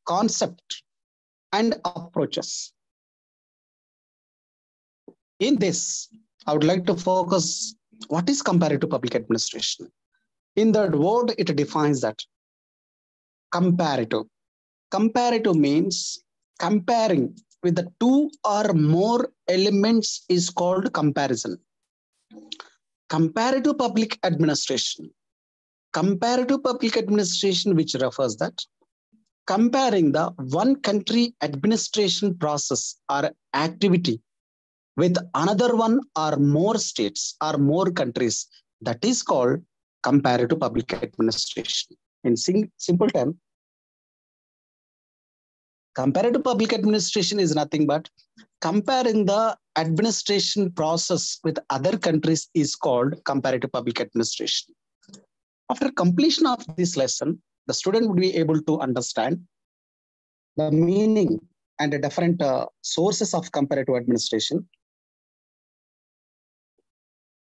concept and approaches. In this, I would like to focus what is comparative public administration. In that word, it defines that comparative. Comparative means comparing with the two or more elements is called comparison. Comparative public administration. Comparative public administration, which refers that comparing the one country administration process or activity with another one or more states or more countries, that is called comparative public administration. In simple term, comparative public administration is nothing but comparing the administration process with other countries is called comparative public administration. After completion of this lesson, the student would be able to understand the meaning and the different sources of comparative administration,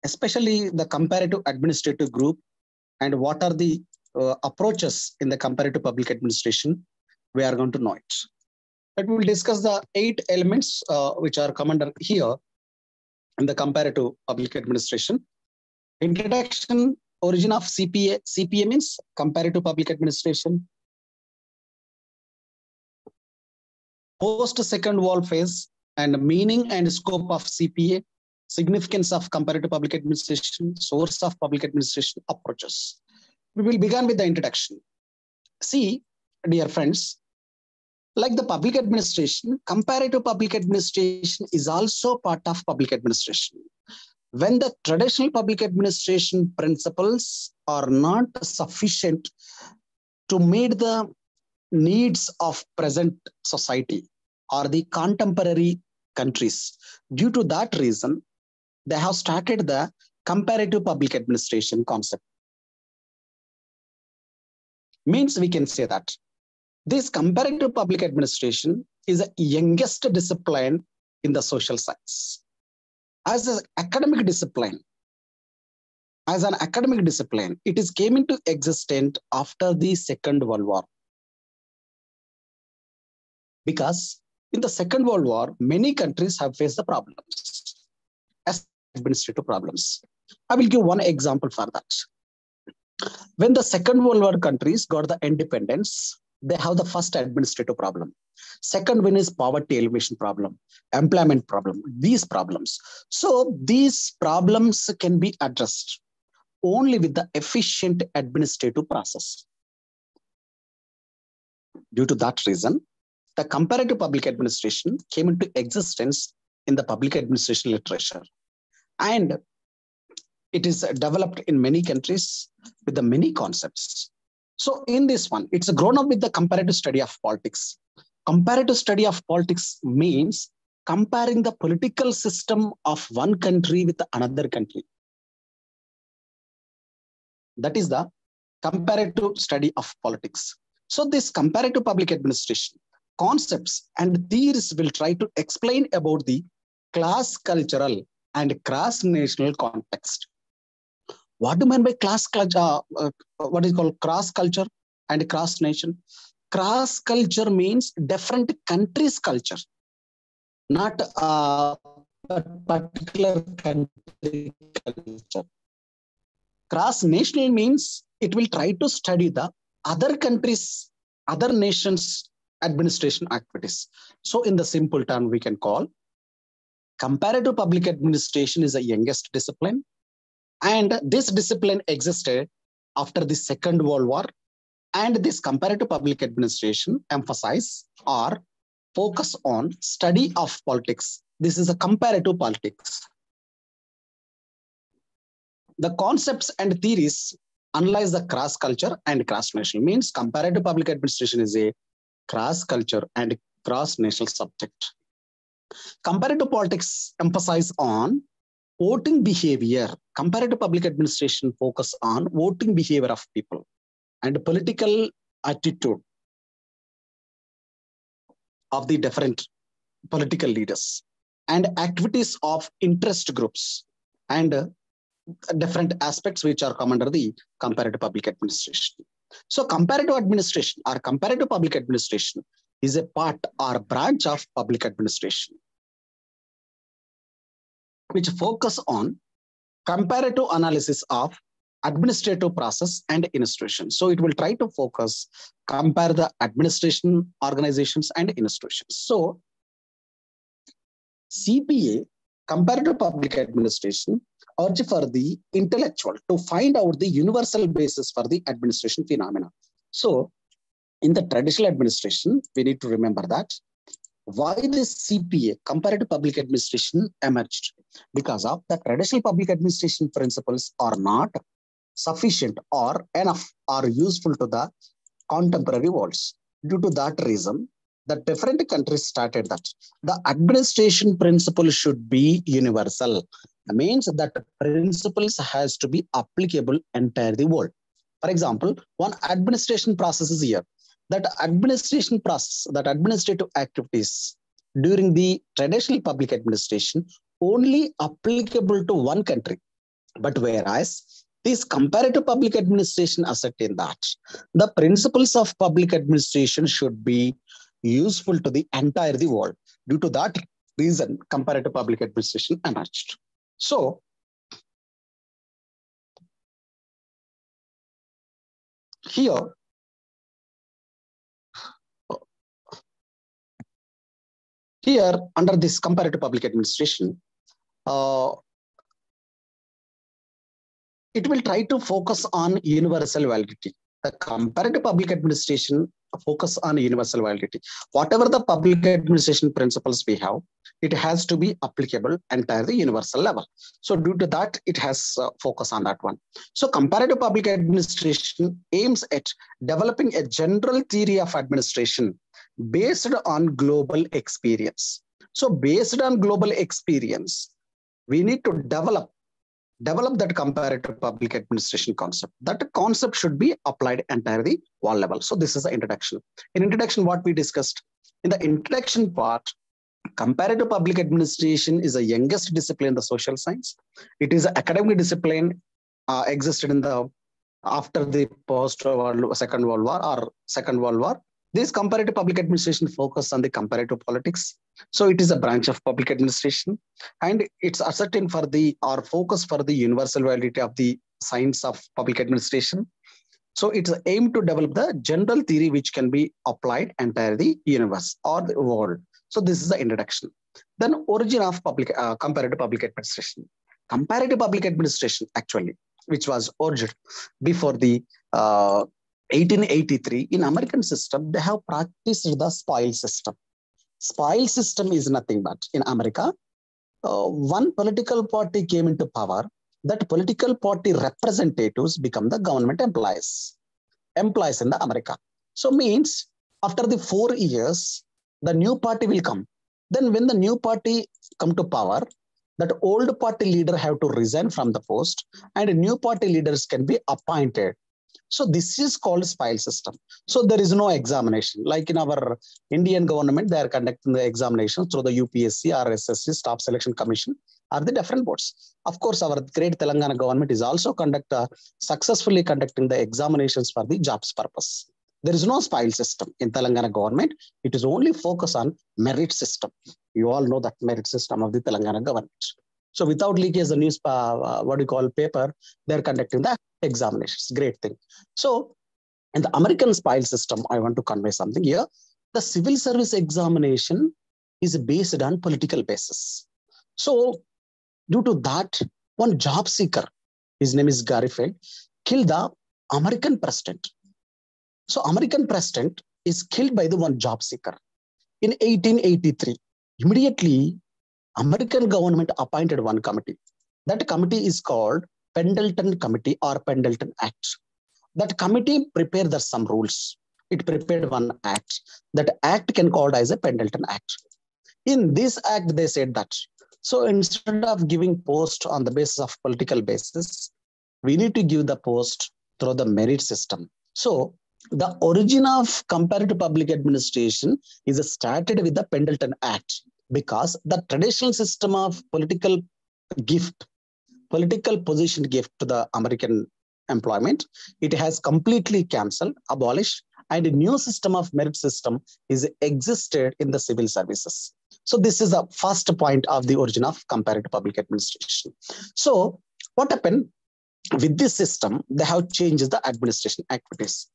especially the comparative administrative group, and what are the approaches in the comparative public administration. We are going to know it. But we will discuss the 8 elements which are common here in the comparative public administration. Introduction, origin of CPA. CPA means comparative public administration. Post Second World phase and meaning and scope of CPA. Significance of comparative public administration. Source of public administration. Approaches. We will begin with the introduction. See, dear friends, like the public administration, comparative public administration is also part of public administration. When the traditional public administration principles are not sufficient to meet the needs of present society or the contemporary countries, due to that reason, they have started the comparative public administration concept. Means we can say that this comparative public administration is the youngest discipline in the social science. As an academic discipline, it is came into existence after the Second World War. Because in the Second World War, many countries have faced the problems, as administrative problems. I will give one example for that. When the Second World War countries got the independence, they have the first administrative problem. Second one is poverty elimination problem, employment problem, these problems. So these problems can be addressed only with the efficient administrative process. Due to that reason, the comparative public administration came into existence in the public administration literature. And it is developed in many countries with the many concepts. So in this one, it's grown up with the comparative study of politics. Comparative study of politics means comparing the political system of one country with another country. That is the comparative study of politics. So this comparative public administration concepts and theories will try to explain about the class cultural and cross-national context. What do you mean by class culture? What is called cross culture and cross nation? Cross culture means different countries' culture, not a particular country culture. Cross national means it will try to study the other countries, other nations' administration activities. So, in the simple term, we can call comparative public administration is the youngest discipline. And this discipline existed after the Second World War. And this comparative public administration emphasize or focus on study of politics. This is a comparative politics. The concepts and theories analyze the cross culture and cross national. Means comparative public administration is a cross culture and cross national subject. Comparative politics emphasize on voting behavior. Comparative public administration focus on voting behavior of people and political attitude of the different political leaders and activities of interest groups and different aspects which are come under the comparative public administration. So comparative administration or comparative public administration is a part or branch of public administration which focus on comparative analysis of administrative process and institutions. So it will try to compare the administration, organizations, and institutions. So CPA, comparative public administration, urge for the intellectual to find out the universal basis for the administration phenomena. So in the traditional administration, we need to remember that why this CPA, comparative public administration, emerged. Because of the traditional public administration principles are not sufficient or enough or useful to the contemporary worlds. Due to that reason, the different countries started that the administration principle should be universal. It means that principles has to be applicable entire the world. For example, one administration process is here. That administration process, that administrative activities during the traditional public administration only applicable to one country. But whereas this comparative public administration ascertain that the principles of public administration should be useful to the entire the world. Due to that reason, comparative public administration emerged. So here, under this comparative public administration, it will try to focus on universal validity. The comparative public administration focus on universal validity. Whatever the public administration principles we have, it has to be applicable entirely universal level. So due to that, it has focus on that one. So comparative public administration aims at developing a general theory of administration based on global experience. So based on global experience, we need to develop that comparative public administration concept. That concept should be applied entirely world level. So this is the introduction. In introduction, what we discussed in the introduction part, comparative public administration is the youngest discipline in the social science. It is an academic discipline existed in the after the Second World War or Second World War. This comparative public administration focus on the comparative politics. So it is a branch of public administration, and it's ascertained for the or focus for the universal validity of the science of public administration. So it's aimed to develop the general theory which can be applied entire the universe or the world. So this is the introduction. Then origin of comparative public administration. Comparative public administration actually, which was urged before the 1883 in American system, they have practiced the spoil system. Spoil system is nothing but in America, one political party came into power. That political party representatives become the government employees in the America. So means after the 4 years, the new party will come. Then when the new party come to power, that old party leader have to resign from the post and new party leaders can be appointed. So this is called spoil system. So there is no examination. Like in our Indian government, they are conducting the examination through the UPSC or SSC, Staff Selection Commission, are the different boards. Of course, our great Telangana government is also successfully conducting the examinations for the jobs purpose. There is no spoil system in Telangana government. It is only focus on merit system. You all know that merit system of the Telangana government. So without leakage, the news, paper, they're conducting the examinations. Great thing. So in the American spoil system, I want to convey something here. The civil service examination is based on political basis. So due to that, one job seeker, his name is Garfield, killed the American president. So American president is killed by the one job seeker. In 1883, immediately, American government appointed one committee. That committee is called Pendleton Committee or Pendleton Act. That committee prepared some rules. It prepared one act. That act can be called as a Pendleton Act. In this act, they said that, so instead of giving post on the basis of political basis, we need to give the post through the merit system. So the origin of comparative public administration is started with the Pendleton Act, because the traditional system of political position gift to the American employment. It has completely cancelled, abolished, and a new system of merit system is existed in the civil services. So this is the first point of the origin of comparative public administration. So what happened with this system? They have changed the administration activities.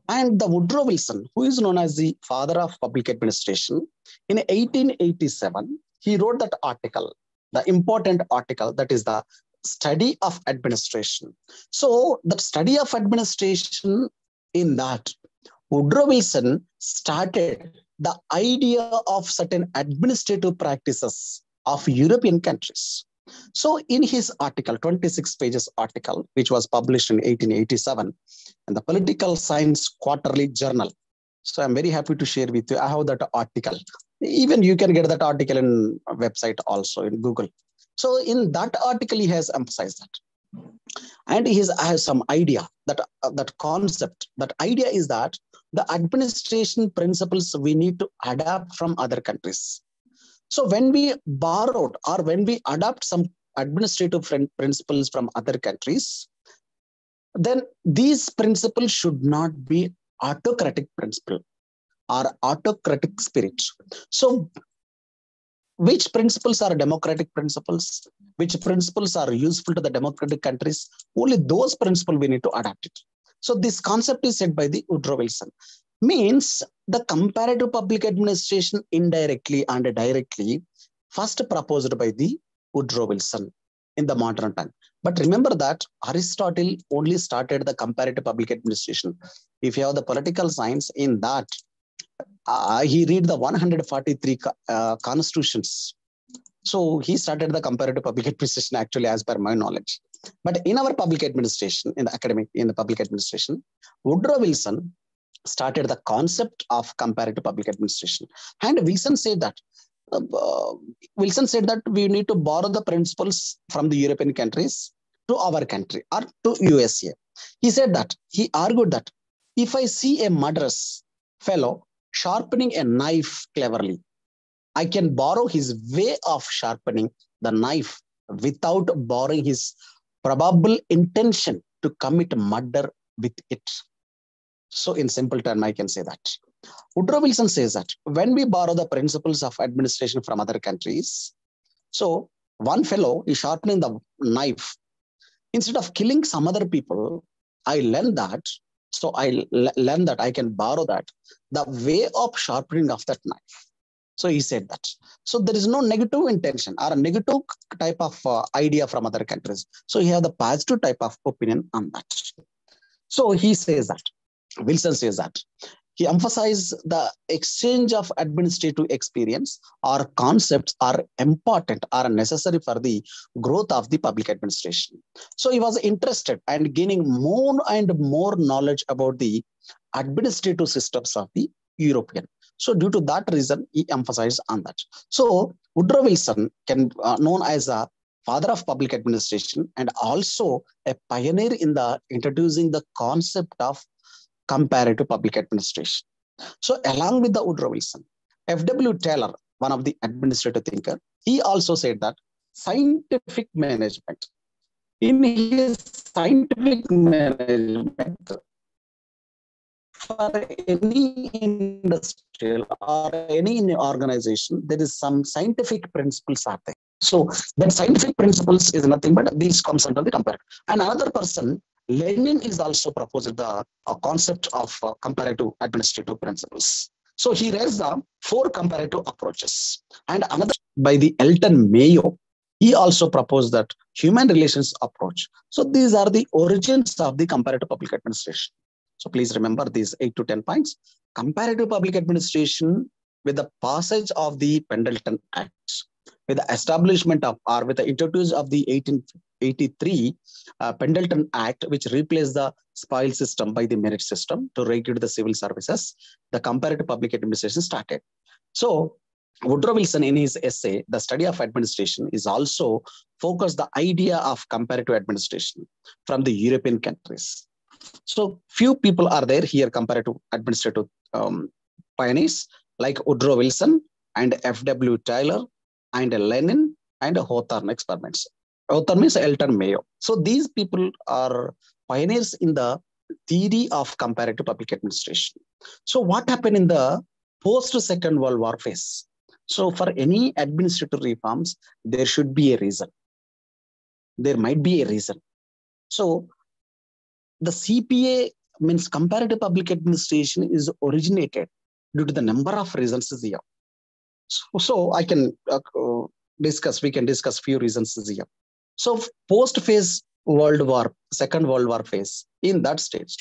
And the Woodrow Wilson, who is known as the father of public administration, in 1887, he wrote that article, the important article, that is the study of administration. So that study of administration, in that Woodrow Wilson started the idea of certain administrative practices of European countries. So in his article, 26 pages article, which was published in 1887 in the Political Science Quarterly Journal. So I'm very happy to share with you. I have that article. Even you can get that article in a website also in Google. So in that article, he has emphasized that. And he has some idea that concept, that idea is that the administration principles we need to adapt from other countries. So when we borrowed or when we adopt some administrative principles from other countries, then these principles should not be autocratic principle or autocratic spirit. So which principles are democratic principles? Which principles are useful to the democratic countries? Only those principles we need to adapt it. So this concept is said by the Woodrow Wilson. Means the comparative public administration indirectly and directly first proposed by the Woodrow Wilson in the modern time. But remember that Aristotle only started the comparative public administration. If you have the political science, in that he read the 143 constitutions. So he started the comparative public administration actually, as per my knowledge. But in our public administration, in the public administration, Woodrow Wilson started the concept of comparative public administration. And Wilson said that we need to borrow the principles from the European countries to our country or to USA. He argued that if I see a murderous fellow sharpening a knife cleverly, I can borrow his way of sharpening the knife without borrowing his probable intention to commit murder with it. So in simple term, I can say that. Woodrow Wilson says that when we borrow the principles of administration from other countries, so one fellow is sharpening the knife. Instead of killing some other people, I learn that. So I learn that I can borrow that, the way of sharpening of that knife. So he said that. So there is no negative intention or a negative type of idea from other countries. So he has the positive type of opinion on that. So he says that. Wilson says that. He emphasized the exchange of administrative experience or concepts are important or necessary for the growth of the public administration. So he was interested and gaining more and more knowledge about the administrative systems of the European. So due to that reason, he emphasized on that. So Woodrow Wilson, known as a father of public administration and also a pioneer in the introducing the concept of comparative public administration. So along with the Woodrow Wilson, F.W. Taylor, one of the administrative thinker, he also said that scientific management. In his scientific management, for any industrial or any organization, there is some scientific principles are there. So that scientific principles is nothing but these comes under the comparative. And another person, Lenin, is also proposed the concept of comparative administrative principles. So he raised the 4 comparative approaches. And another by the Elton Mayo, he also proposed that human relations approach. So these are the origins of the comparative public administration. So please remember these 8 to 10 points. Comparative public administration with the passage of the Pendleton Act, with the establishment of or with the introduction of the 1883 Pendleton Act, which replaced the spoil system by the merit system to regulate the civil services, the comparative public administration started. So Woodrow Wilson, in his essay, The Study of Administration, is also focused the idea of comparative administration from the European countries. So few people are there here, comparative administrative pioneers like Woodrow Wilson and F.W. Taylor and Lenin and Hawthorne experiments. Hawthorne means Elton Mayo. So these people are pioneers in the theory of comparative public administration. So what happened in the post-Second World War phase? So for any administrative reforms, there should be a reason. There might be a reason. So the CPA means comparative public administration is originated due to the number of reasons here. So I can we can discuss few reasons here. So post-phase World War, Second World War phase, in that stage,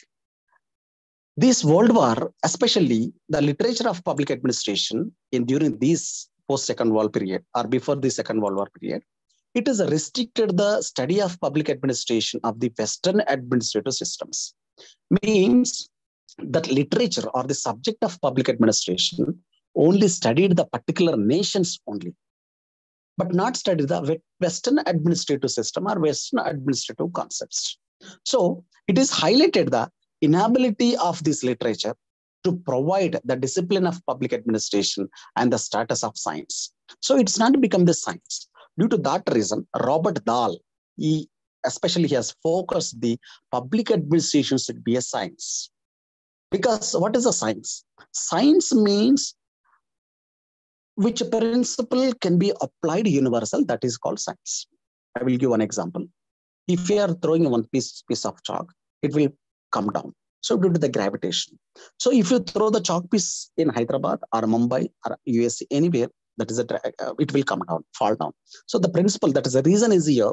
this World War, especially the literature of public administration during this post-Second World period or before the Second World War period, it is restricted the study of public administration of the Western administrative systems. Means that literature or the subject of public administration only studied the particular nations only, but not studied the Western administrative system or Western administrative concepts. So it is highlighted the inability of this literature to provide the discipline of public administration and the status of science. So it's not become the science. Due to that reason, Robert Dahl, he has focused the public administration should be a science. Because what is a science? Science means which principle can be applied universal, that is called science. I will give one example. If you are throwing one piece of chalk, it will come down. So due to the gravitation. So if you throw the chalk piece in Hyderabad or Mumbai or US, anywhere, that is it will come down, fall down. So the principle, that is the reason is here,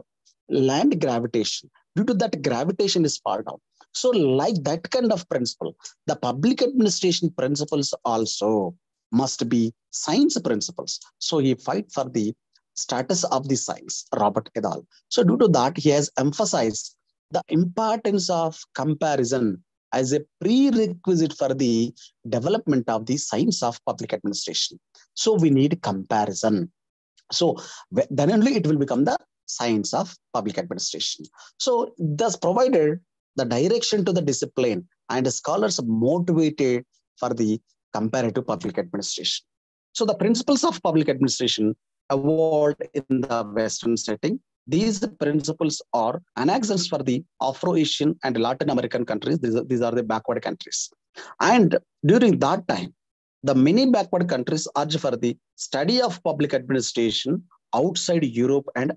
land gravitation. Due to that, gravitation is fall down. So like that kind of principle, the public administration principles also must be science principles. So he fight for the status of the science, Robert et al. So due to that, he has emphasized the importance of comparison as a prerequisite for the development of the science of public administration. So we need comparison. So then only it will become the science of public administration. So thus provided the direction to the discipline and scholars motivated for the comparative public administration. So the principles of public administration evolved in the Western setting. These principles are annexes for the Afro-Asian and Latin American countries. These are the backward countries. And during that time, the many backward countries urged for the study of public administration outside Europe and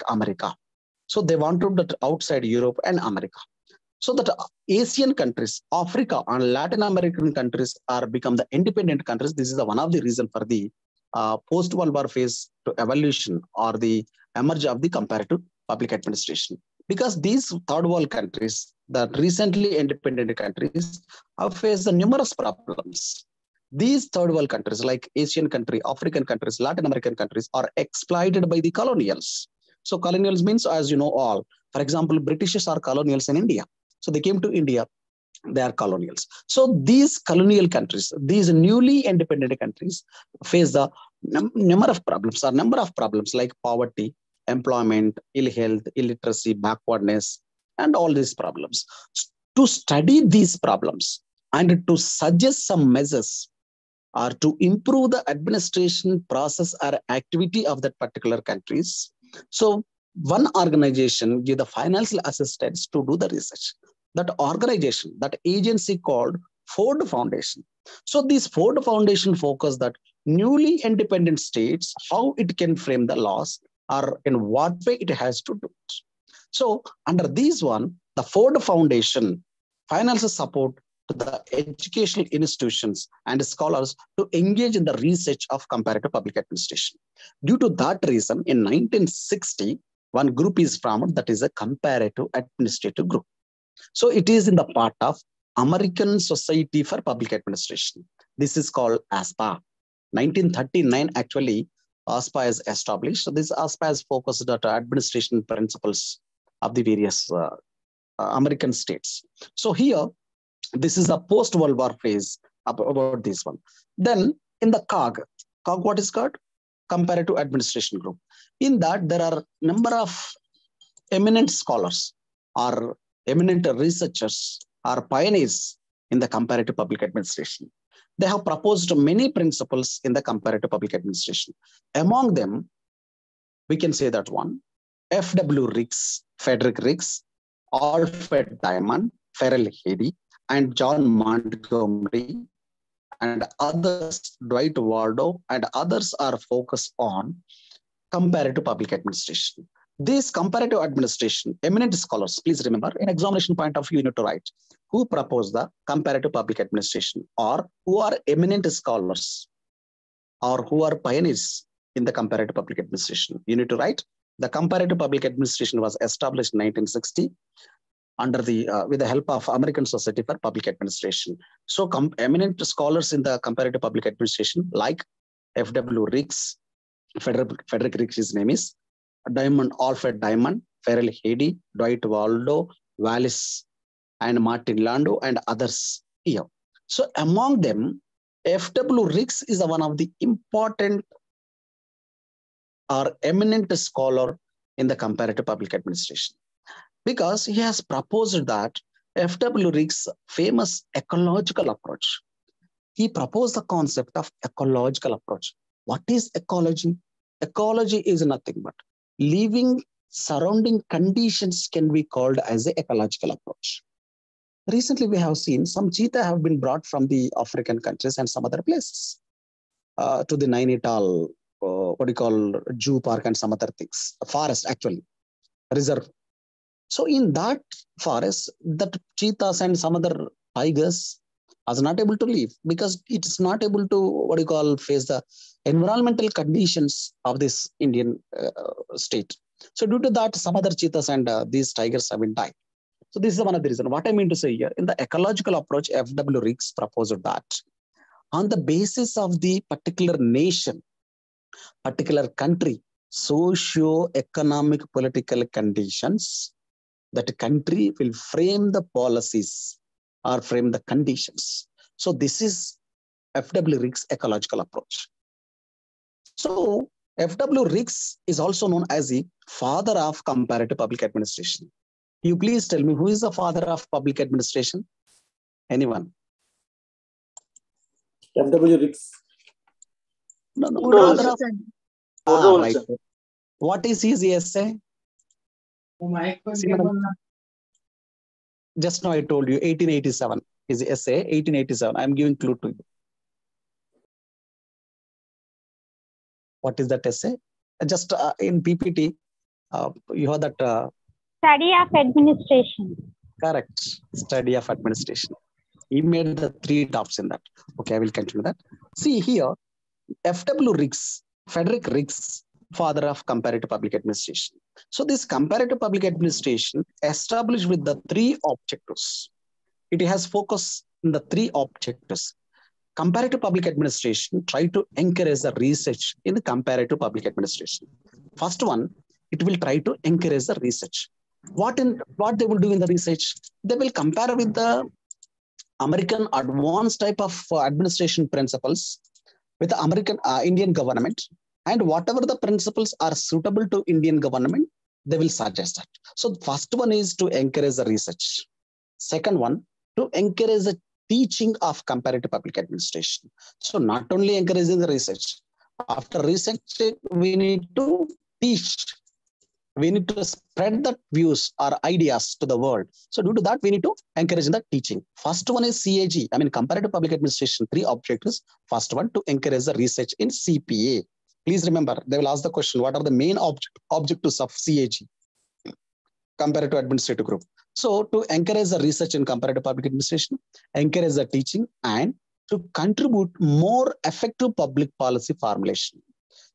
America. So they wanted that outside Europe and America. So that Asian countries, Africa and Latin American countries are become the independent countries. This is one of the reasons for the post-World War phase to evolution or the emerge of the comparative public administration. Because these third world countries, the recently independent countries, have faced numerous problems. These third world countries like Asian country, African countries, Latin American countries are exploited by the colonials. So colonials means, as you know all, for example, Britishers are colonials in India. So they came to India, they are colonials. So these colonial countries, these newly independent countries face the number of problems like poverty, employment, ill health, illiteracy, backwardness, and all these problems. To study these problems and to suggest some measures or to improve the administration process or activity of that particular countries. So one organization give the financial assistance to do the research. That organization, that agency called Ford Foundation. So this Ford Foundation focus that newly independent states, how it can frame the laws or in what way it has to do it. So under this one, the Ford Foundation financial support to the educational institutions and scholars to engage in the research of comparative public administration. Due to that reason, in 1960, one group is formed, that is a comparative administrative group. So it is in the part of American Society for Public Administration. This is called ASPA. 1939, actually, ASPA is established. So this ASPA is focused on administration principles of the various American states. So here, this is a post-World War phase about this one. Then in the COG, what is called? Comparative Administration Group. In that, there are number of eminent scholars or eminent researchers or pioneers in the comparative public administration. They have proposed many principles in the comparative public administration. Among them, we can say that one, F.W. Riggs, Frederick Riggs, Alfred Diamond, Farrell Hedy, and John Montgomery, and others, Dwight Waldo, and others are focused on comparative public administration. This comparative administration, eminent scholars, please remember, in examination point of view, you need to write who proposed the comparative public administration, or who are eminent scholars, or who are pioneers in the comparative public administration. You need to write the comparative public administration was established in 1960 under the with the help of American Society for Public Administration. So eminent scholars in the comparative public administration like F.W. Riggs, Frederick Riggs, his name is, Alfred Diamond, Farrell Hedy, Dwight Waldo, Wallace, and Martin Landau, and others here. So among them, F.W. Riggs is one of the important or eminent scholar in the comparative public administration, because he has proposed that F.W. Riggs' famous ecological approach. He proposed the concept of ecological approach. What is ecology? Ecology is nothing but living surrounding conditions can be called as an ecological approach. Recently, we have seen some cheetah have been brought from the African countries and some other places to the Nainital, what do you call, Zoo Park and some other things, a forest actually, reserve. So in that forest, that cheetahs and some other tigers are not able to live because it's not able to, what do you call, face the environmental conditions of this Indian state. So due to that, some other cheetahs and these tigers have been died. So this is one of the reasons. What I mean to say here, in the ecological approach, F.W. Riggs proposed that on the basis of the particular nation, particular country, socio-economic political conditions, that country will frame the policies or frame the conditions. So this is F.W. Riggs' ecological approach. So F.W. Riggs is also known as the father of comparative public administration. You please tell me, who is the father of public administration? Anyone? F.W. Riggs. No, Father of... right. What is his essay? Just now I told you, 1887 is the essay, 1887. I'm giving clue to you. What is that essay? Just in PPT, you have that... Study of administration. Correct. Study of administration. He made the 3 tops in that. Okay, I will continue that. See here, F.W. Riggs, Frederick Riggs, father of comparative public administration. So this comparative public administration established with the 3 objectives. It has focus in the 3 objectives. Comparative public administration try to encourage the research in the comparative public administration. First one, it will try to encourage the research. What they will do in the research? They will compare with the American advanced type of administration principles with the American Indian government, and whatever the principles are suitable to Indian government, they will suggest that. So first one is to encourage the research. Second one, to encourage the teaching of comparative public administration. So not only encouraging the research, after research, we need to teach. We need to spread the views or ideas to the world. So due to that, we need to encourage the teaching. First one is CAG, I mean comparative public administration, 3 objectives. First one, to encourage the research in CPA. Please remember, they will ask the question, what are the main objectives of CAG, comparative administrative group? So to encourage the research in comparative public administration, encourage the teaching, and to contribute more effective public policy formulation.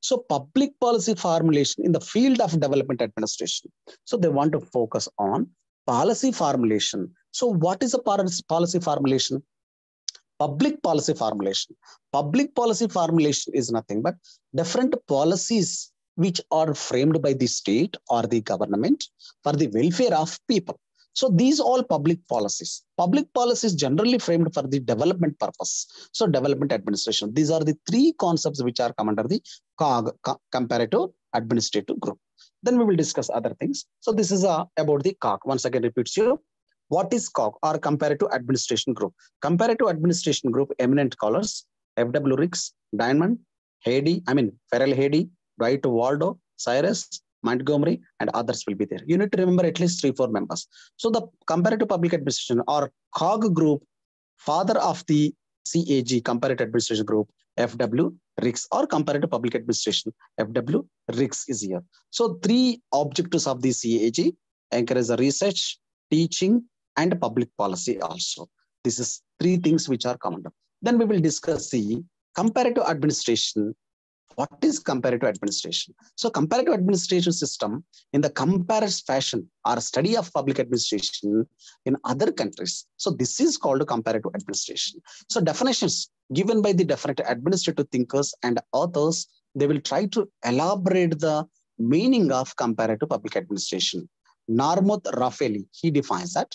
So public policy formulation in the field of development administration. So they want to focus on policy formulation. So what is a policy formulation? Public policy formulation. Public policy formulation is nothing but different policies which are framed by the state or the government for the welfare of people. So these all public policies. Public policies generally framed for the development purpose. So development administration. These are the 3 concepts which are come under the COG, comparative administrative group. Then we will discuss other things. So this is about the COG. Once again, repeats you. What is COG, or comparative administration group? Comparative administration group, eminent scholars, F.W. Riggs, Diamond, Farrell Hedy, Dwight Waldo, Cyrus, Montgomery, and others will be there. You need to remember at least 3-4 members. So the comparative public administration or COG group, father of the CAG, comparative administration group, FW Riggs, or comparative public administration, FW Riggs is here. So 3 objectives of the CAG: encourage the research, teaching, and public policy also. This is 3 things which are common. Then we will discuss the comparative administration. What is comparative administration? So comparative administration system in the comparative fashion or study of public administration in other countries. So this is called comparative administration. So definitions given by the different administrative thinkers and authors, they will try to elaborate the meaning of comparative public administration. Narmoth Raffaelli, he defines that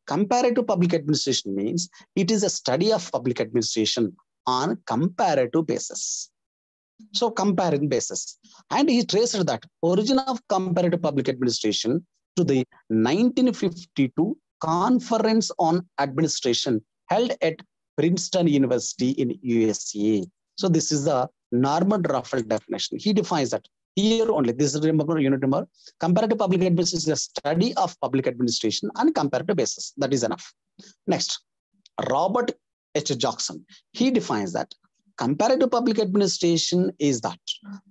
comparative public administration means it is a study of public administration on comparative basis. So comparing basis. And he traced that origin of comparative public administration to the 1952 Conference on Administration held at Princeton University in USA. So this is the Norman Raffaelli definition. He defines that here only. This is, remember, unit number. Comparative public administration is a study of public administration on comparative basis. That is enough. Next, Robert H. Jackson. He defines that comparative public administration is that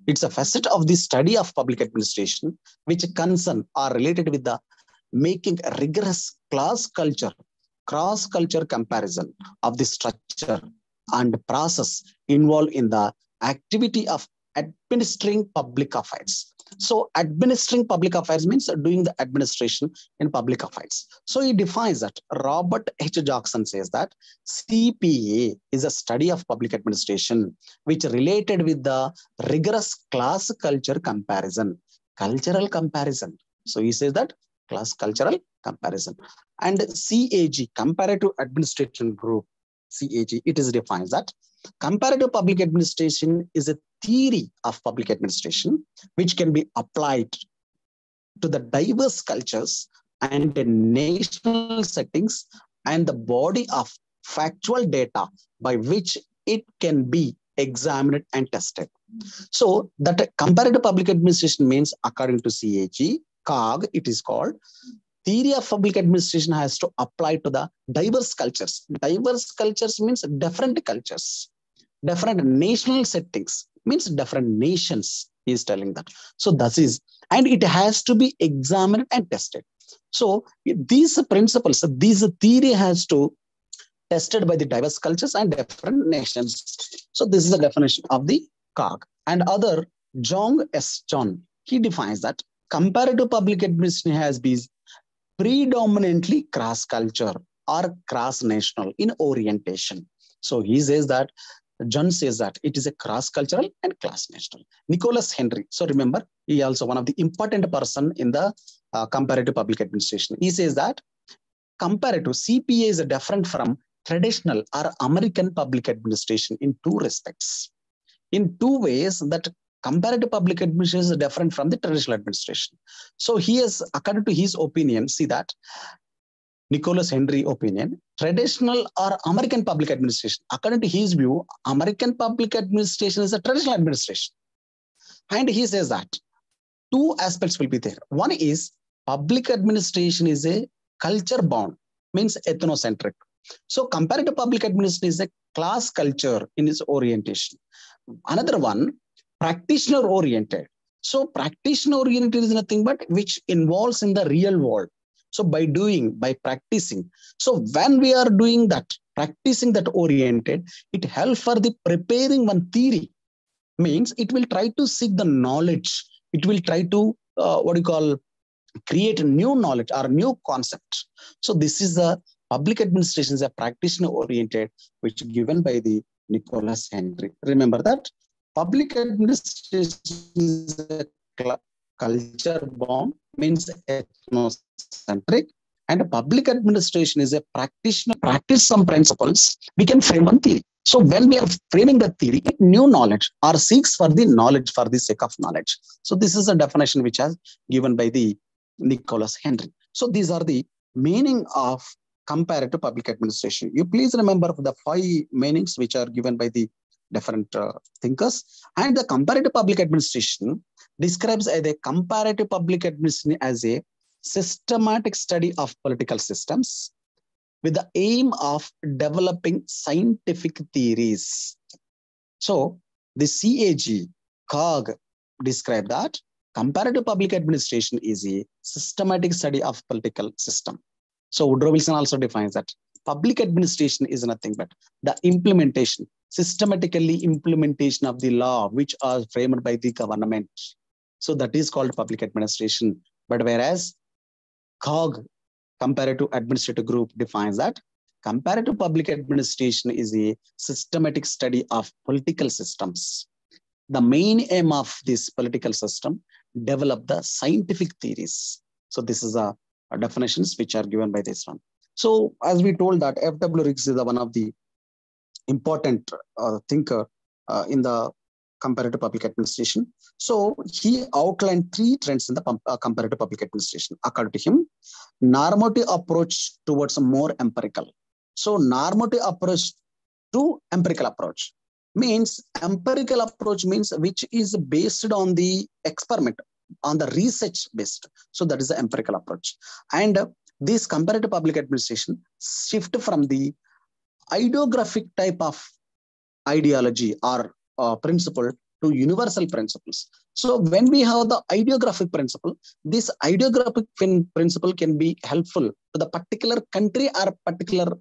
it's a facet of the study of public administration which concern are related with the making a rigorous cross-culture comparison of the structure and process involved in the activity of administering public affairs. So administering public affairs means doing the administration in public affairs. So he defines that. Robert H. Jackson says that CPA is a study of public administration which related with the rigorous class culture comparison, cultural comparison. So he says that class cultural comparison. And CAG, comparative administration group, CAG, it is defines that comparative public administration is a theory of public administration which can be applied to the diverse cultures and the national settings and the body of factual data by which it can be examined and tested. So that comparative public administration means, according to COG, it is called theory of public administration has to apply to the diverse cultures. Diverse cultures means different cultures, different national settings, means different nations, he is telling that. So that is, and it has to be examined and tested. So these principles, this theory has to tested by the diverse cultures and different nations. So this is the definition of the COG. And other, John S. John, he defines that comparative public administration has been predominantly cross-culture or cross-national in orientation. So he says that, John says that it is a cross-cultural and cross-national. Nicholas Henry, so remember, he also one of the important person in the comparative public administration. He says that comparative CPA is different from traditional or American public administration in 2 respects. In 2 ways that comparative public administration is different from the traditional administration. So he has, according to his opinion, see that Nicholas Henry opinion, traditional or American public administration, according to his view, American public administration is a traditional administration. And he says that 2 aspects will be there. One is public administration is a culture bound, means ethnocentric. So comparative public administration is a class culture in its orientation. Another one, practitioner oriented. So practitioner oriented is nothing but which involves in the real world. So by practicing. So when we are doing that, practicing that oriented, it helps for the preparing one theory. Means it will try to seek the knowledge. It will try to, create a new knowledge or new concept. So this is a public administration is a practitioner oriented, which given by the Nicholas Henry. Remember that public administration is a culture bound, means ethnocentric, and public administration is a practitioner, practice some principles, we can frame one theory. So when we are framing the theory, new knowledge or seeks for the knowledge for the sake of knowledge. So this is a definition which has given by the Nicholas Henry. So these are the meaning of comparative public administration. You please remember the 5 meanings which are given by the different thinkers. And the comparative public administration describes the comparative public administration as a systematic study of political systems with the aim of developing scientific theories. So the COG described that comparative public administration is a systematic study of political system. So Woodrow Wilson also defines that public administration is nothing but the implementation, systematically implementation of the law which are framed by the government. So that is called public administration. But whereas COG, comparative administrative group, defines that comparative public administration is a systematic study of political systems. The main aim of this political system, develop the scientific theories. So this is a definitions which are given by this one. So as we told that F.W. Riggs is one of the important thinker in the comparative public administration. So he outlined 3 trends in the comparative public administration. According to him, normative approach towards a more empirical. So normative approach to empirical approach means which is based on the experiment, on the research based. So that is the empirical approach. And this comparative public administration shift from the ideographic type of ideology or principle to universal principles. So when we have the ideographic principle, this ideographic principle can be helpful to the particular country or particular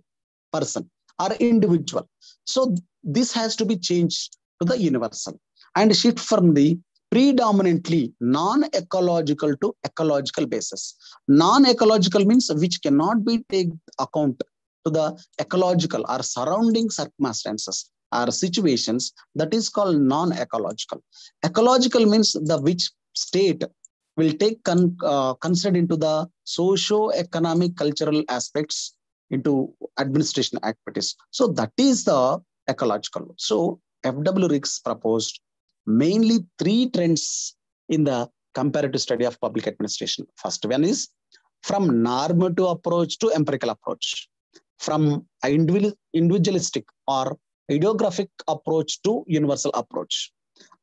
person or individual. So this has to be changed to the universal and shift from the predominantly non-ecological to ecological basis. Non-ecological means which cannot be taken account to the ecological or surrounding circumstances or situations, that is called non-ecological. Ecological means the which state will take considered into the socio-economic cultural aspects into administration activities. So that is the ecological. So F.W. Riggs proposed mainly 3 trends in the comparative study of public administration. First one is from normative approach to empirical approach, from individualistic or ideographic approach to universal approach,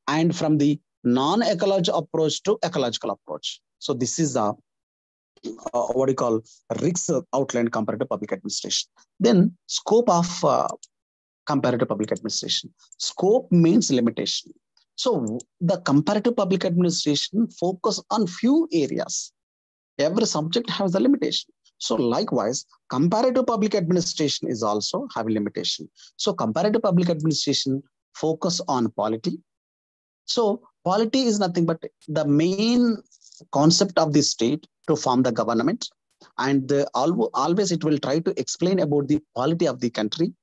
and from the non-ecological approach to ecological approach. So this is the what you call Riggs outlined comparative public administration. Then scope of comparative public administration. Scope means limitation. So the comparative public administration focus on few areas. Every subject has a limitation. So likewise, comparative public administration is also have a limitation. So comparative public administration focus on polity. So polity is nothing but the main concept of the state to form the government. And always it will try to explain about the polity of the country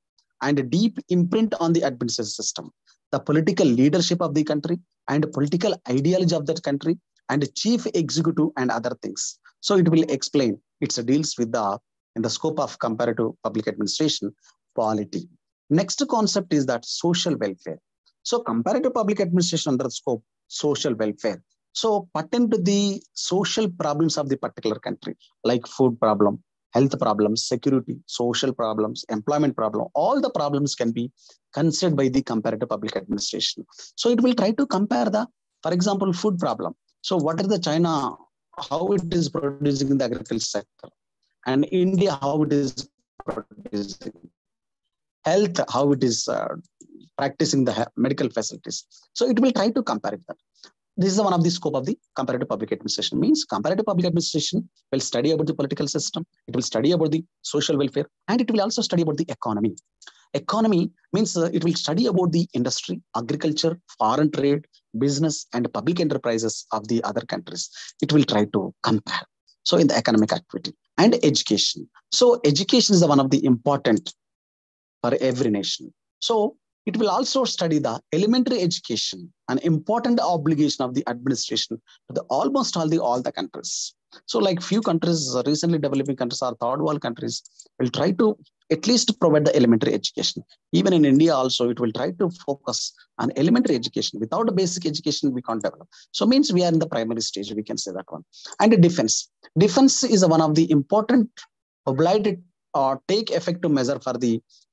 and a deep imprint on the administrative system, the political leadership of the country and political ideology of that country and chief executive and other things. So it will explain, it deals with in the scope of comparative public administration, polity. Next concept is that social welfare. So comparative public administration under the scope, social welfare. So pertain to the social problems of the particular country, like food problem, health problems, security, social problems, employment problem, all the problems can be considered by the comparative public administration. So it will try to compare for example, food problem. So what is the China, how it is producing in the agriculture sector, and India, how it is producing, health, how it is practicing the medical facilities. So it will try to compare that. This is one of the scope of the comparative public administration. Means comparative public administration will study about the political system, it will study about the social welfare, and it will also study about the economy. Economy means it will study about the industry, agriculture, foreign trade, business, and public enterprises of the other countries. It will try to compare. So in the economic activity and education. So education is one of the important for every nation. So it will also study the elementary education, an important obligation of the administration to almost all the countries. So like few countries, recently developing countries or third world countries will try to at least provide the elementary education. Even in India also, it will try to focus on elementary education. Without a basic education, we can't develop. So means we are in the primary stage, we can say that one. And defense. Defense is one of the important obliged or take effective measure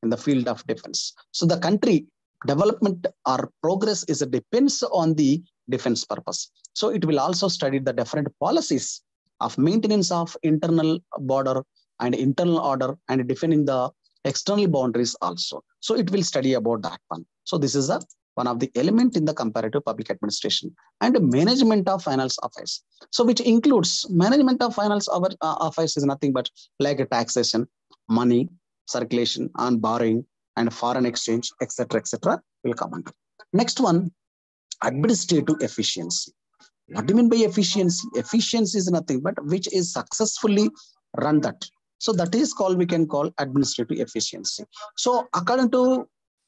in the field of defense. So the country development or progress depends on the defense purpose. So it will also study the different policies of maintenance of internal border and internal order and defending the external boundaries also. So it will study about that one. So this is one of the element in the comparative public administration and management of finance affairs. So which includes management of finance affairs is nothing but like a taxation, money, circulation and borrowing and foreign exchange, etc., will come under. Next one, administrative efficiency. What do you mean by efficiency? Efficiency is nothing but which is successfully run that. So that is called, we can call administrative efficiency. So according to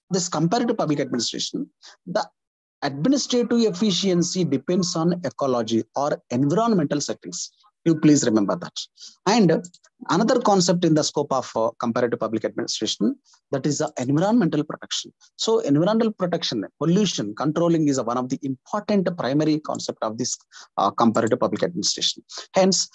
this comparative public administration, the administrative efficiency depends on ecology or environmental settings. You please remember that. And another concept in the scope of comparative public administration, that is environmental protection. So environmental protection, pollution controlling is one of the important primary concept of this comparative public administration. Hence,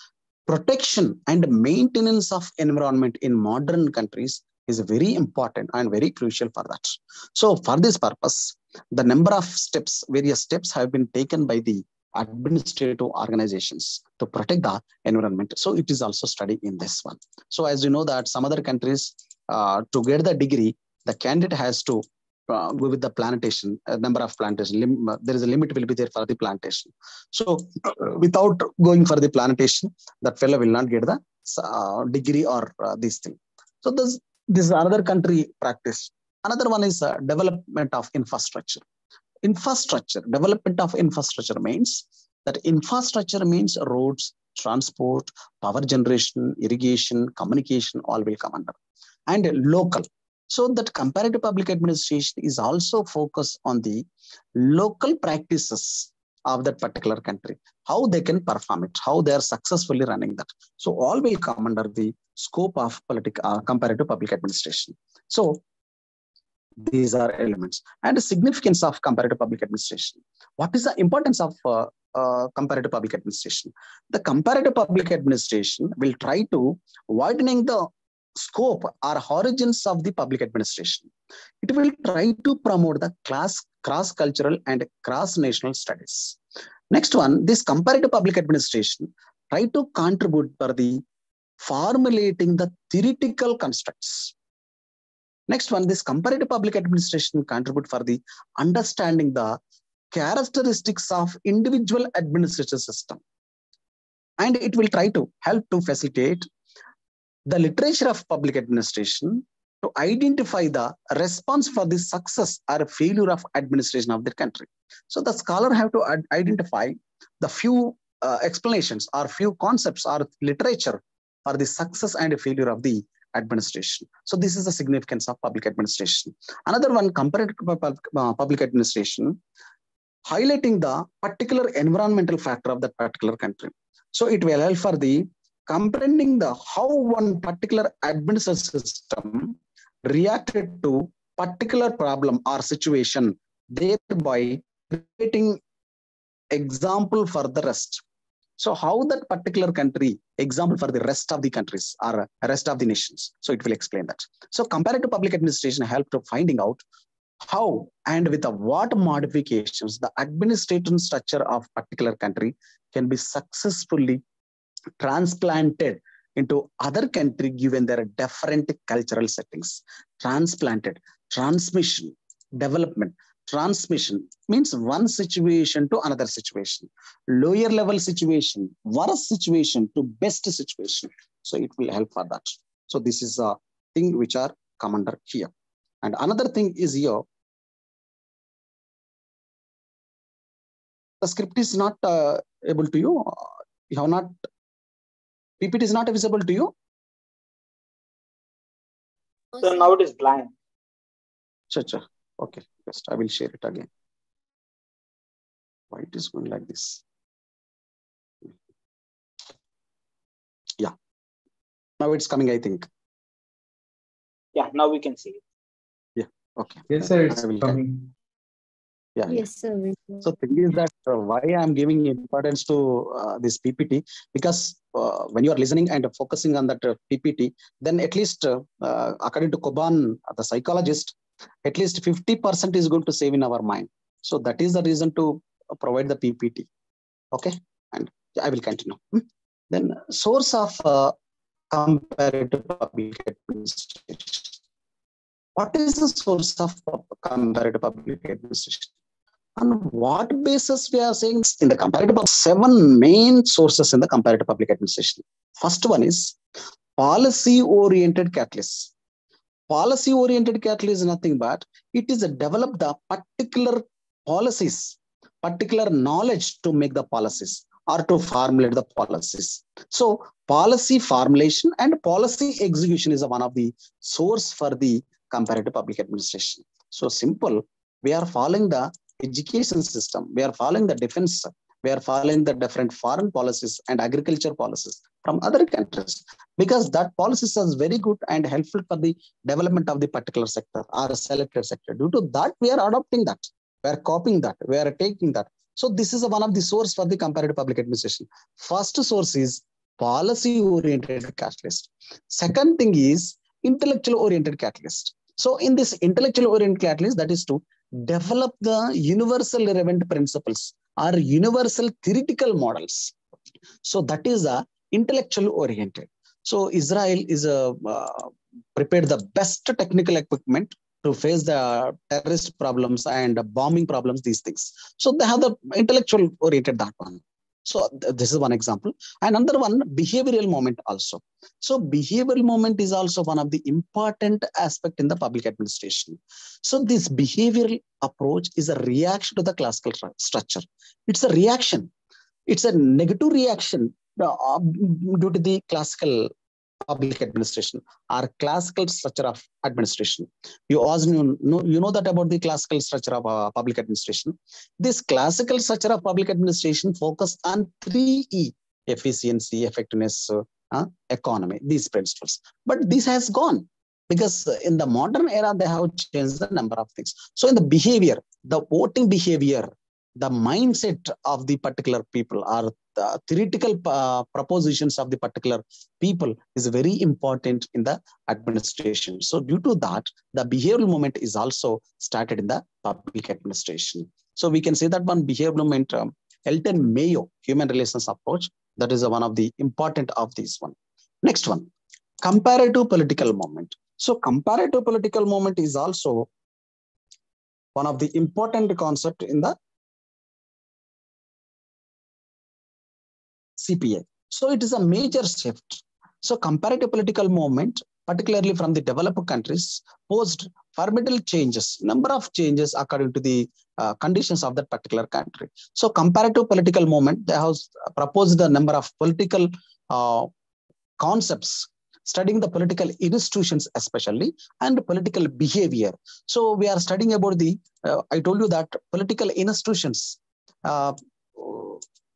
protection and maintenance of environment in modern countries is very important and very crucial for that. So for this purpose, the number of steps, various steps have been taken by the administrative organizations to protect the environment. So it is also studied in this one. So as you know that some other countries, to get the degree, the candidate has to go with the plantation, number of plantation. There is a limit will be there for the plantation. So without going for the plantation, that fellow will not get the degree or this thing. So this is another country practice. Another one is development of infrastructure. Development of infrastructure means that infrastructure means roads, transport, power generation, irrigation, communication, all will come under. And local. So that comparative public administration is also focused on the local practices of that particular country, how they can perform it, how they are successfully running that. So all will come under the scope of comparative public administration. So these are elements. And the significance of comparative public administration. What is the importance of comparative public administration? The comparative public administration will try to widening the scope or origins of the public administration. It will try to promote the cross-cultural and cross-national studies. Next one, this comparative public administration try to contribute for the formulating the theoretical constructs. Next one, this comparative public administration contribute for the understanding the characteristics of individual administrative system. And it will try to help to facilitate the literature of public administration to identify the response for the success or failure of administration of the country. So the scholar have to identify the few explanations or few concepts or literature for the success and failure of the administration. So this is the significance of public administration. Another one, comparative public administration, highlighting the particular environmental factor of that particular country. So it will help for the comprehending the how one particular administrative system reacted to particular problem or situation, thereby creating example for the rest. So how that particular country, example for the rest of the countries or rest of the nations. So it will explain that. So comparative public administration help to finding out how and with what modifications the administrative structure of particular country can be successfully transplanted into other country given their different cultural settings. Transplanted, transmission, development. Transmission means one situation to another situation, lower level situation, worst situation to best situation. So it will help for that. So this is a thing which are come under here. And another thing is here, the script is not able to you. You have not, PPT is not visible to you. So now it is blank. Sure. Okay, just I will share it again. Why it is going like this? Yeah. Now it's coming, I think. Yeah, now we can see it. Yeah, okay. Yes, sir, it's coming. Yeah. Yes, sir. So thing is that why I'm giving importance to this PPT, because when you are listening and focusing on that PPT, then at least according to Koban, the psychologist, At least 50% is going to save in our mind. So that is the reason to provide the PPT. Okay, and I will continue. Then source of comparative public administration. What is the source of comparative public administration? On what basis we are saying in the comparative? 7 main sources in the comparative public administration. First one is policy-oriented catalyst. Policy-oriented catalyst is nothing but it is a develop the particular policies, particular knowledge to make the policies or to formulate the policies. So policy formulation and policy execution is one of the source for the comparative public administration. So simple, we are following the education system, we are following the defense, we are following the different foreign policies and agriculture policies from other countries, because that policies is very good and helpful for the development of the particular sector or a selected sector. Due to that, we are adopting that, we are copying that, we are taking that. So this is one of the source for the comparative public administration. First source is policy-oriented catalyst. Second thing is intellectual-oriented catalyst. So in this intellectual-oriented catalyst, that is to develop the universal relevant principles or universal theoretical models. So that is a intellectual-oriented. So Israel is prepared the best technical equipment to face the terrorist problems and bombing problems, these things. So they have the intellectual oriented, that one. So this is one example. And another one, behavioral moment also. So behavioral moment is also one of the important aspect in the public administration. So this behavioral approach is a reaction to the classical structure. It's a reaction. It's a negative reaction due to the classical public administration or classical structure of administration. You know that about the classical structure of public administration. This classical structure of public administration focus on 3E: efficiency, effectiveness, economy, these principles. But this has gone because in the modern era, they have changed the number of things. So in the behavior, the voting behavior, the mindset of the particular people or the theoretical propositions of the particular people is very important in the administration. So due to that, the behavioral movement is also started in the public administration. So we can say that one behavioral movement, Elton Mayo, human relations approach, that is one of the important of this one. Next one, comparative political movement. So comparative political movement is also one of the important concept in the CPA. So it is a major shift. So comparative political movement, particularly from the developed countries, posed formidable changes, number of changes according to the conditions of that particular country. So comparative political movement, they have proposed a number of political concepts, studying the political institutions especially, and political behavior. So we are studying about the, I told you that political institutions,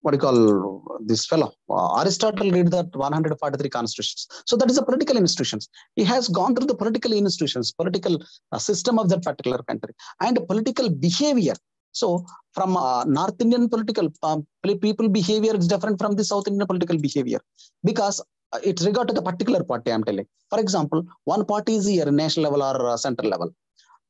what do you call this fellow? Aristotle read that 143 constitutions. So that is a political institutions. He has gone through the political institutions, political system of that particular country, and political behavior. So from North Indian political people behavior is different from the South Indian political behavior, because it's regard to the particular party, I'm telling. For example, one party is here, national level or central level.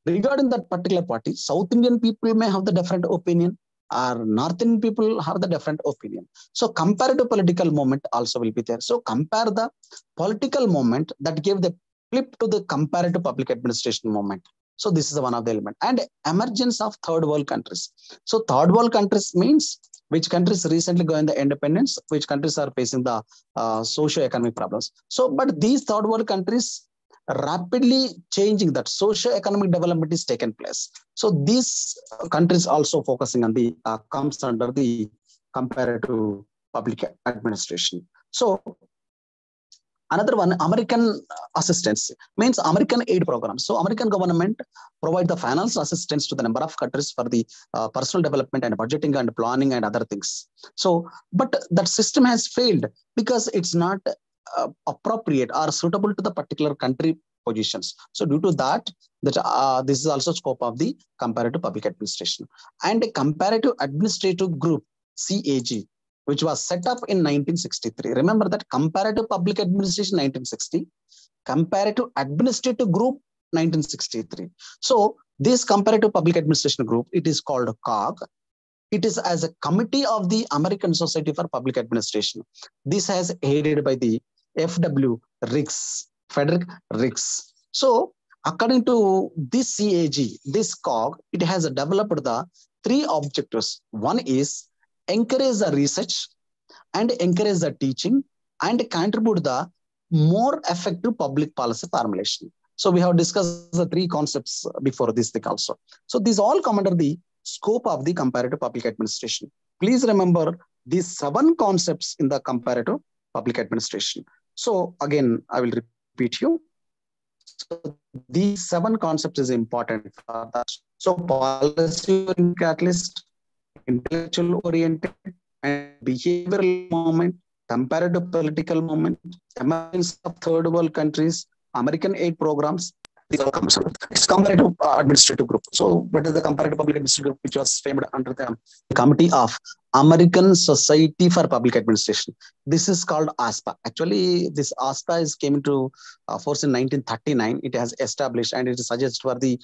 Regarding that particular party, South Indian people may have the different opinion, or Northern people have the different opinion. So comparative political movement also will be there. So compare the political movement that gave the flip to the comparative public administration movement. So this is one of the element. And emergence of third world countries. So third world countries means which countries recently got the independence, which countries are facing the socio-economic problems. So, but these third world countries rapidly changing, that socio-economic development is taken place. So these countries also focusing on the comes under the comparative public administration. So another one, American assistance, means American aid programs. So American government provide the financial assistance to the number of countries for the personal development and budgeting and planning and other things. So, but that system has failed because it's not appropriate or suitable to the particular country positions. So due to that, this is also scope of the comparative public administration. And a comparative administrative group, CAG, which was set up in 1963. Remember that comparative public administration 1960, comparative administrative group 1963. So this comparative public administration group, it is called COG. It is as a committee of the American Society for Public Administration. This has headed by the F.W. Riggs, Frederick Riggs. So according to this CAG, this COG, it has developed the three objectives. One is encourage the research and encourage the teaching and contribute the more effective public policy formulation. So we have discussed the three concepts before this thing also. So these all come under the scope of the comparative public administration. Please remember these 7 concepts in the comparative public administration. So again, I will repeat you. So these 7 concepts is important for that. So policy catalyst, intellectual oriented, and behavioral movement, comparative political movement, emergence of third world countries, American aid programs. These all comes under it's comparative administrative group. So what is the comparative public administrative group, which was framed under the Committee of American Society for Public Administration? This is called ASPA. Actually, this ASPA is came into force in 1939. It has established and it is suggested for the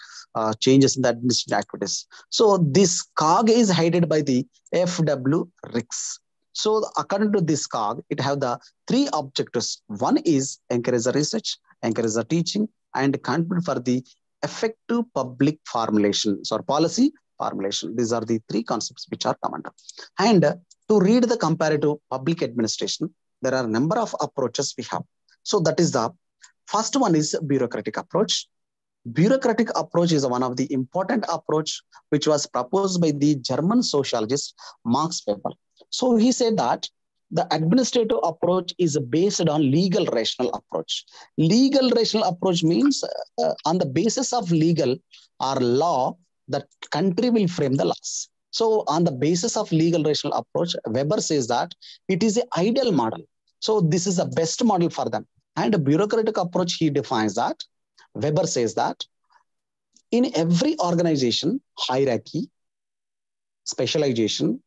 changes in the administrative activities. So this COG is headed by the F.W. Riggs. So according to this COG, it have the 3 objectives. One is encourage the research, encourage the teaching, and contribute for the effective public formulations or policy formulation. These are the 3 concepts which are common. And to read the comparative public administration, there are a number of approaches we have. So that is the first one is bureaucratic approach. Bureaucratic approach is one of the important approach which was proposed by the German sociologist Max Weber. So he said that the administrative approach is based on legal rational approach. Legal rational approach means on the basis of legal or law, the country will frame the laws. So on the basis of legal rational approach, Weber says that it is an ideal model. So this is the best model for them. And a bureaucratic approach, he defines that. Weber says that in every organization, hierarchy, specialization,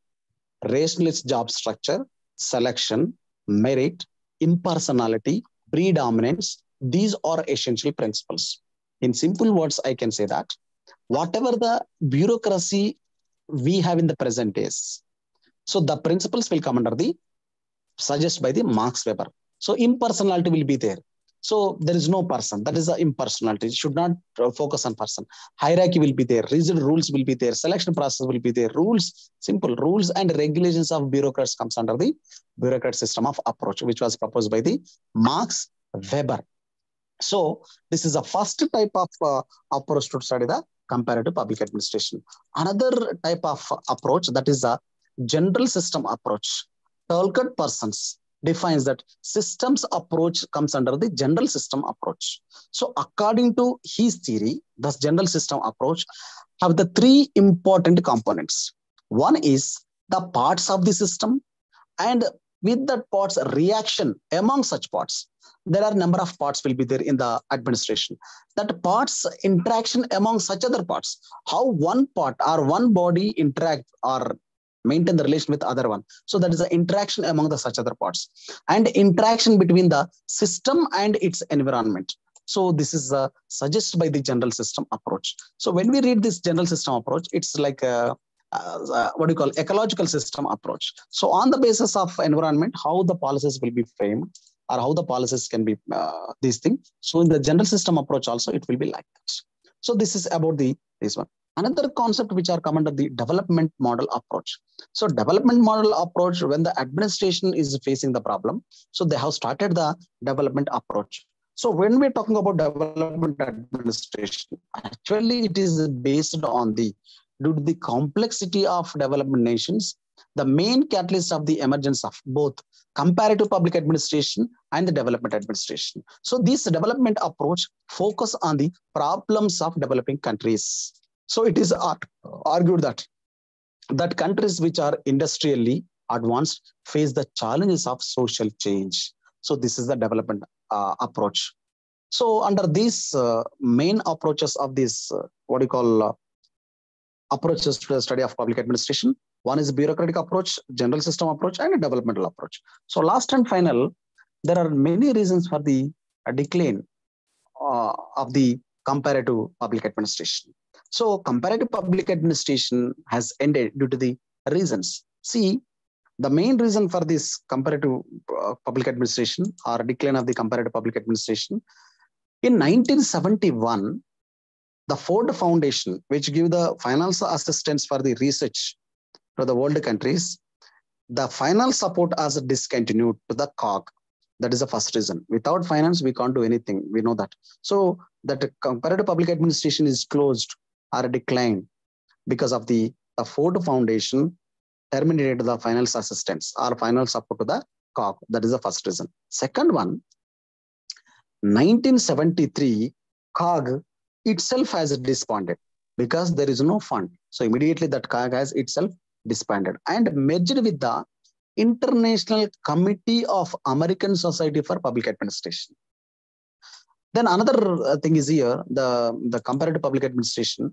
rationalist job structure, selection, merit, impersonality, predominance, these are essential principles. In simple words, I can say that whatever the bureaucracy we have in the present days, so the principles will come under the suggested by the Max Weber. So impersonality will be there. So there is no person. That is the impersonality. It should not focus on person. Hierarchy will be there. Rigid rules will be there. Selection process will be there. Rules, simple rules and regulations of bureaucrats comes under the bureaucrat system of approach, which was proposed by the Max Weber. So this is the first type of approach to study the comparative public administration. Another type of approach, that is the general system approach. Talcott Parsons defines that systems approach comes under the general system approach. So according to his theory, the general system approach have the 3 important components. One is the parts of the system, and with that parts reaction among such parts. There are a number of parts will be there in the administration. That parts interaction among such other parts, how one part or one body interact or maintain the relation with other one. So that is the interaction among the such other parts and interaction between the system and its environment. So this is suggested by the general system approach. So when we read this general system approach, it's like what do you call ecological system approach. So on the basis of environment, how the policies will be framed or how the policies can be these things. So in the general system approach also, it will be like that. So this is about this one. Another concept which are come under the development model approach. So development model approach, when the administration is facing the problem, so they have started the development approach. So when we're talking about development administration, actually it is based on due to the complexity of development nations, the main catalyst of the emergence of both comparative public administration and the development administration. So this development approach focus on the problems of developing countries. So it is argued that countries which are industrially advanced face the challenges of social change. So this is the development approach. So under these main approaches of this, approaches to the study of public administration, one is a bureaucratic approach, general system approach, and a developmental approach. So last and final, there are many reasons for the decline of the comparative public administration. So comparative public administration has ended due to the reasons. See, the main reason for this comparative public administration or decline of the comparative public administration, in 1971, the Ford Foundation, which give the financial assistance for the research to the world countries, the final support has discontinued to the COG. That is the first reason. Without finance, we can't do anything. We know that. So that comparative public administration is closed or declined because of the Ford Foundation terminated the finance assistance or final support to the COG. That is the first reason. Second one, 1973, COG itself has disbanded because there is no fund. So immediately that COG has itself disbanded and merged with the International Committee of American Society for Public Administration. Then another thing is here, the comparative public administration,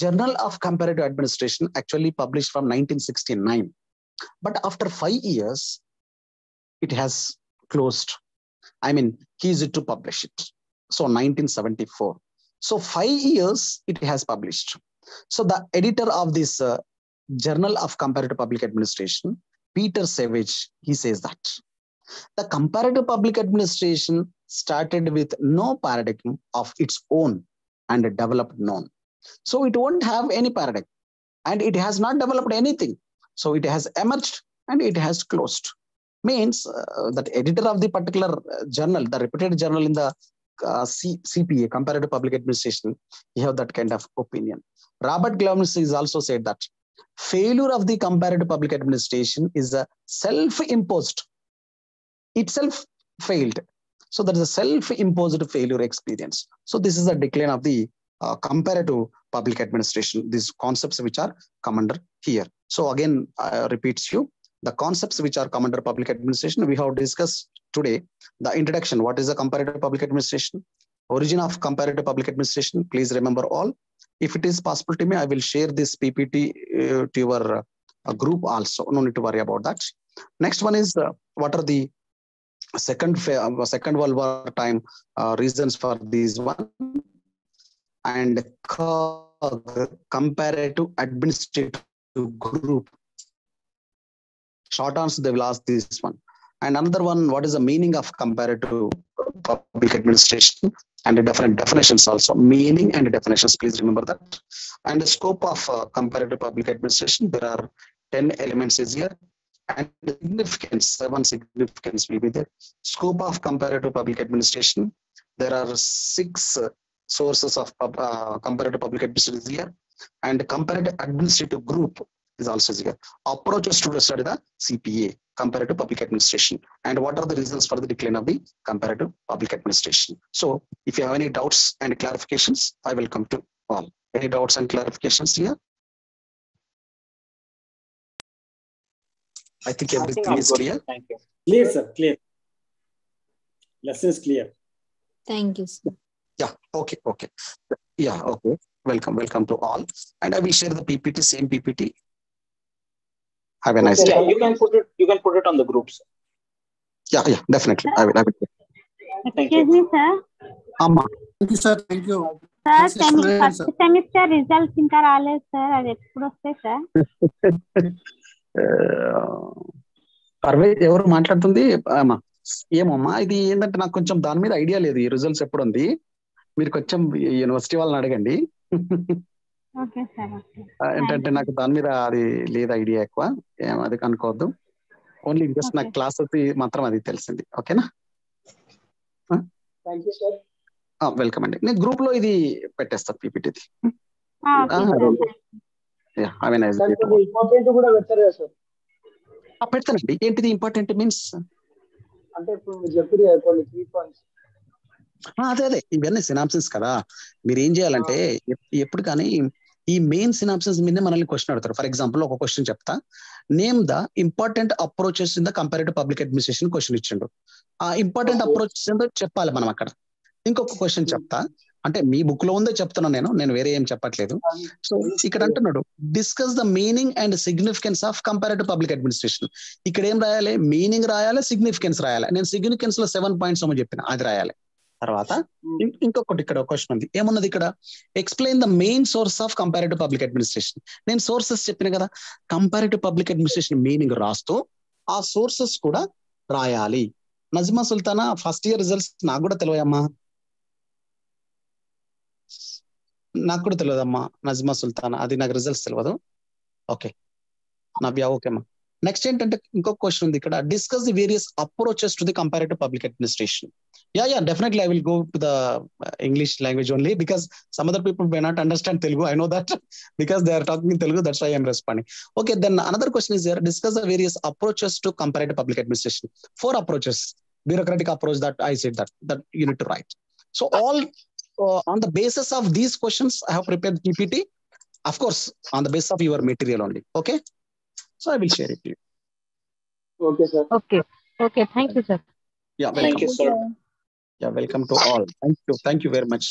Journal of Comparative Administration actually published from 1969. But after 5 years, it has closed. I mean, he is to publish it. So 1974. So 5 years it has published. So the editor of this Journal of Comparative Public Administration, Peter Savage, he says that the comparative public administration started with no paradigm of its own and developed none. So it won't have any paradigm and it has not developed anything. So it has emerged and it has closed. Means that editor of the particular journal, the reputed journal in the CPA, Comparative Public Administration, he have that kind of opinion. Robert Glamis is also said that failure of the comparative public administration is a self-imposed. Itself failed. So there is a self-imposed failure experience. So this is the decline of the comparative public administration. These concepts which are come under here. So again, I repeats you, the concepts which are come under public administration, we have discussed today. The introduction, what is the comparative public administration? Origin of comparative public administration, please remember all. If it is possible to me, I will share this PPT to your group also. No need to worry about that. Next one is what are the Second World War time reasons for this one, and comparative administrative group. Short answer, they will ask this one. And another one, what is the meaning of comparative public administration? And the different definitions also. Meaning and definitions, please remember that. And the scope of comparative public administration, there are 10 elements is here. And the significance, 7 significance will be there. Scope of comparative public administration, there are 6 sources of comparative public administration here. And comparative administrative group is also here. Approaches to study the CPA, comparative public administration, and what are the reasons for the decline of the comparative public administration. So if you have any doubts and clarifications, I will come to all. Any doubts and clarifications here? I think everything is clear. Thank you. Clear, sir. Clear. Lesson is clear. Thank you, sir. Yeah. Okay. Okay. Yeah. Okay. Welcome to all. And I will share the PPT, same PPT. Have a nice day. Yeah, you can put it on the groups. Yeah, definitely. I will. Excuse me, sir. Amma. Thank you, sir. Thank you. Sir, Excellent, first sir. Semester results ఇంకా రాలేదు sir. అది ఎప్పుడు వస్తాయి sir? Parvez ఎవరు మాట్లాడుతుంది? ఏమమ్మా ఇది ఏంటంటే నాకు కొంచెం దాని మీద ఐడియా లేదు. ఈ రిజల్ట్స్ ఎప్పుడు ఉంది, మీరు కొంచెం యూనివర్సిటీ వాళ్ళని అడగండి. Okay sir. ఓకే. ఏంటంటే నాకు దాని మీద అది లేదు ఐడియా ఎక్కువ, అది కనుక్కోవద్దు. ఓన్లీ జస్ట్ నాకు క్లాస్ మాత్రం అది తెలిసింది. ఓకేనా? వెల్కమ్ అండి. నేను గ్రూప్ లో ఇది పెట్టేస్తాను పీపీటీది. పెడతానండి. ఏంటిది ఇంపార్టెంట్ మీన్స్ అంటే ఇప్పుడు మీరు చెప్పారు కొన్ని కీ పాయింట్స్. అదే ఇవన్నీ సినాప్సిస్ కదా. మీరు ఏం చేయాలంటే ఎప్పుడు కానీ ఈ మెయిన్ సినాప్సిస్ మీదే మనల్ని క్వశ్చన్ అడుగుతారు. ఫర్ ఎగ్జాంపుల్ ఒక క్వశ్చన్ చెప్తా, name the important approaches in the comparative public administration question ఇచ్చిండు. ఆ ఇంపార్టెంట్ అప్రోచెస్ ఏంటో చెప్పాలి మనం అక్కడ. ఇంకొక క్వశ్చన్ చెప్తా, అంటే మీ బుక్ లో ఉందో చెప్తున్నాను, నేను వేరే ఏం చెప్పట్లేదు. సో ఇక్కడ అంటున్నాడు discuss the meaning and significance of comparative public administration. ఇక్కడ ఏం రాయాలి? మీనింగ్ రాయాలి, సిగ్నిఫికెన్స్ రాయాలి. నేను సిగ్నిఫికెన్స్ లో 7 పాయింట్స్ చెప్పిన, అది రాయాలి. తర్వాత ఇంకొకటి ఇక్కడ క్వశ్చన్ ఉంది. ఏమున్నది ఇక్కడ? Explain the main source of comparative public administration. నేను సోర్సెస్ చెప్పిన కదా, కంపారిటివ్ పబ్లిక్ అడ్మినిస్ట్రేషన్ మీనింగ్ రాస్తూ ఆ సోర్సెస్ కూడా రాయాలి. Najma Sultana first year results నాకు కూడా తెలియదమ్మా, నాకు కూడా తెలియదమ్మా నజ్మా సుల్తానా, అది నాకు రిజల్ట్స్ తెలియదు. ఓకే నవ్య, ఓకే అమ్మా. నెక్స్ట్ ఏంటంటే ఇంకొక క్వశ్చన్ ఉంది ఇక్కడ, discuss the various approaches to the comparative public administration. Yeah, definitely I will go to the English language only because some other people may not understand Telugu. I know that because they are talking in Telugu, that's why I am responding. Okay, then another question is there, discuss the various approaches to comparative public administration. 4 approaches, bureaucratic approach that I said that you need to write. So all on the basis of these questions, I have prepared PPT, of course, on the basis of your material only. Okay, so I will share it to you. Okay, sir. Okay, thank you, sir. Yeah, welcome. Thank you, sir. Yeah, welcome to all. Thank you very much.